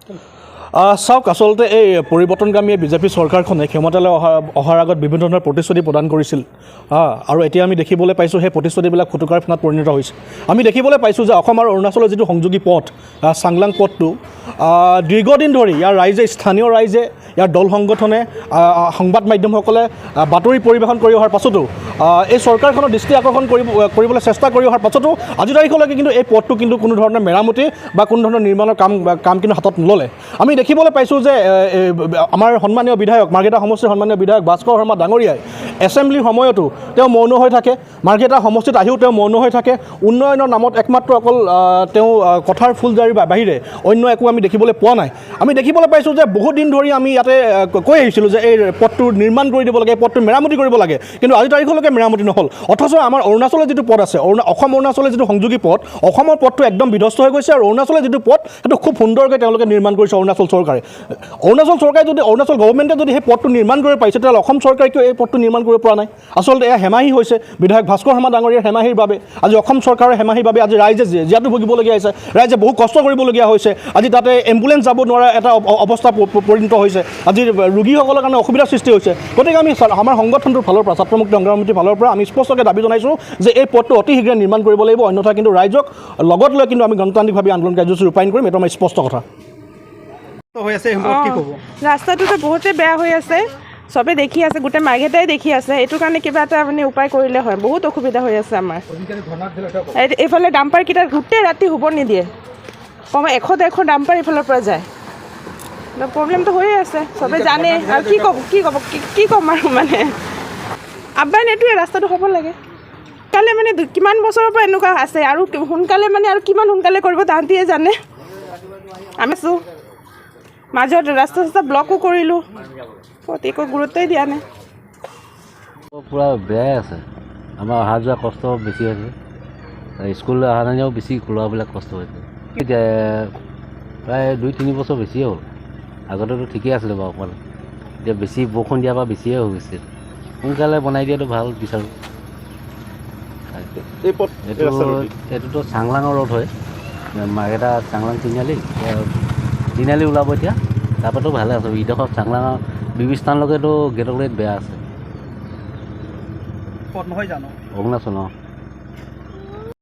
চাওক আচলতে এই পৰিৱৰ্তনগামী বিজেপি চৰকাৰখনে ক্ষমতালৈ অহাৰ আগত বিভিন্ন ধৰণৰ প্ৰতিশ্ৰুতি প্ৰদান কৰিছিল আৰু এতিয়া আমি দেখিবলৈ পাইছোঁ সেই প্ৰতিশ্ৰুতিবিলাক ফুটুকাৰ ফেনাত পৰিণত হৈছে। আমি দেখিবলৈ পাইছোঁ যে অসম আৰু অৰুণাচলৰ যিটো সংযোগী পথ চাংলাং পথটো দীৰ্ঘদিন ধৰি ইয়াৰ স্থানীয় ৰাইজে ইয়াৰ দল সংগঠনে সংবাদ মাধ্যমসকলে বাতৰি পৰিৱেশন কৰি অহাৰ পাছতো এই চৰকাৰখনৰ দৃষ্টি আকৰ্ষণ কৰিবলৈ চেষ্টা কৰি অহাৰ পাছতো আজি তাৰিখলৈকে কিন্তু এই পথটো কিন্তু কোনো ধৰণৰ মেৰামতি বা কোনো ধৰণৰ নিৰ্মাণৰ কাম কিন্তু হাতত নল'লে। আমি দেখিবলৈ পাইছোঁ যে আমাৰ সন্মানীয় বিধায়ক মাৰ্ঘেৰিটা সমষ্টিৰ সন্মানীয় বিধায়ক ভাস্কৰ শৰ্মা ডাঙৰীয়াই এছেম্বলিৰ সময়তো তেওঁ মৌন হৈ থাকে, মাৰ্ঘেৰিটা সমষ্টিত আহিও তেওঁ মৌন হৈ থাকে। উন্নয়নৰ নামত একমাত্ৰ অকল তেওঁ কথাৰ ফুলজাৰিৰ বাহিৰে অন্য একো আমি দেখিবলৈ পোৱা নাই। আমি দেখিবলৈ পাইছোঁ যে বহুত দিন ধৰি আমি ইয়াতে কৈ আহিছিলোঁ যে এই পথটো নিৰ্মাণ কৰি দিব লাগে, এই পথটো মেৰামতি কৰিব লাগে, কিন্তু আজি তাৰিখলৈকে মেৰামতি নহ'ল। অথচ আমাৰ অৰুণাচলৰ যিটো পথ আছে, অসম অৰুণাচলৰ যিটো সংযোগী পথ, অসমৰ পথটো একদম বিধ্বস্ত হৈ গৈছে আৰু অৰুণাচলৰ যিটো পথ সেইটো খুব সুন্দৰকৈ তেওঁলোকে নিৰ্মাণ কৰিছে। অৰুণাচল চৰকাৰে যদি অৰুণাচল গভৰ্ণমেণ্টে যদি সেই পথটো নিৰ্মাণ কৰিব পাৰিছে, তেতিয়াহ'লে অসম চৰকাৰে কিয় এই পথটো নিৰ্মাণ কৰিব পৰা নাই? আচলতে এয়া হেমাহি হৈছে বিধায়ক ভাস্কৰ শৰ্মা ডাঙৰীয়াৰ হেমাহিৰ বাবে, আজি অসম চৰকাৰৰ হেমাহিৰ বাবে আজি ৰাইজে যিহেতু ভুগিবলগীয়া হৈছে, ৰাইজে বহু কষ্ট কৰিবলগীয়া হৈছে। আজি তাতে এম্বুলেঞ্চ যাব নোৱাৰা এটা অৱস্থা পৰিণত হৈছে, আজি ৰোগীসকলৰ কাৰণে অসুবিধাৰ সৃষ্টি হৈছে। গতিকে আমি আমাৰ সংগঠনটোৰ ফালৰ পৰা, ছাত্ৰমুক্তি সংগ্ৰাম সমিতিৰ ফালৰ পৰা আমি স্পষ্টকৈ দাবী জনাইছোঁ যে এই পথটো অতি শীঘ্ৰে নিৰ্মাণ কৰিব লাগিব, অন্যথা কিন্তু ৰাইজক লগত লৈ কিন্তু আমি গণতান্ত্ৰিকভাৱে আন্দোলন কাৰ্যসূচী ৰূপায়ণ কৰিম। এইটো আমাৰ স্পষ্ট কথা। ৰাস্তাটোতো বহুতেই বেয়া হৈ আছে, চবে দেখি আছে, গোটেই মাৰ্ঘেৰিটাই দেখি আছে। এইটো কাৰণে কিবা এটা মানে উপায় কৰিলে হয়, বহুত অসুবিধা হৈ আছে আমাৰ। এইফালে ডাম্পাৰকেইটা গোটেই ৰাতি শুব নিদিয়ে, কমেও 100-150 ডাম্পাৰ এইফালৰ পৰা যায়। প্ৰব্লেমটো হৈয়ে আছে, চবে জানে। আৰু কি ক'ম আৰু মানে আহ্বান এইটোৱে, ৰাস্তাটো হ'ব লাগে সোনকালে। মানে কিমান বছৰৰ পৰা এনেকুৱা আছে আৰু সোনকালে মানে আৰু কিমান সোনকালে কৰিব তাহাঁতিয়ে জানে। আমি মাজত ৰাস্তা ব্লকো কৰিলোঁ, একো গুৰুত্বই দিয়া নাই। পূৰা বেয়াই আছে, আমাৰ অহা যোৱা কষ্ট বেছি হৈছে। স্কুললৈ অহা নাযাও বেছি ল'ৰাবিলাক কষ্ট হৈছে। এতিয়া প্ৰায় 2-3 বছৰ বেছিয়ে হ'ল, আগতেতো ঠিকেই আছিলে বাৰু অকণমান। এতিয়া বেছি বৰষুণ দিয়াৰ পৰা বেছিয়ে হৈ গৈছে। সোনকালে বনাই দিয়াটো ভাল বিচাৰোঁ। এইটোতো চাংলাঙৰ ৰোড হয়, মাৰ্ঘেৰিটা চাংলাং তিনিআলি ওলাব এতিয়া। তাৰপৰাতো ভালে আছে, ইডোখৰ চাংলাঙৰ বিবিস্থানলৈকেতো গেটৰ ৰেট বেয়া আছে। অৰুণাচল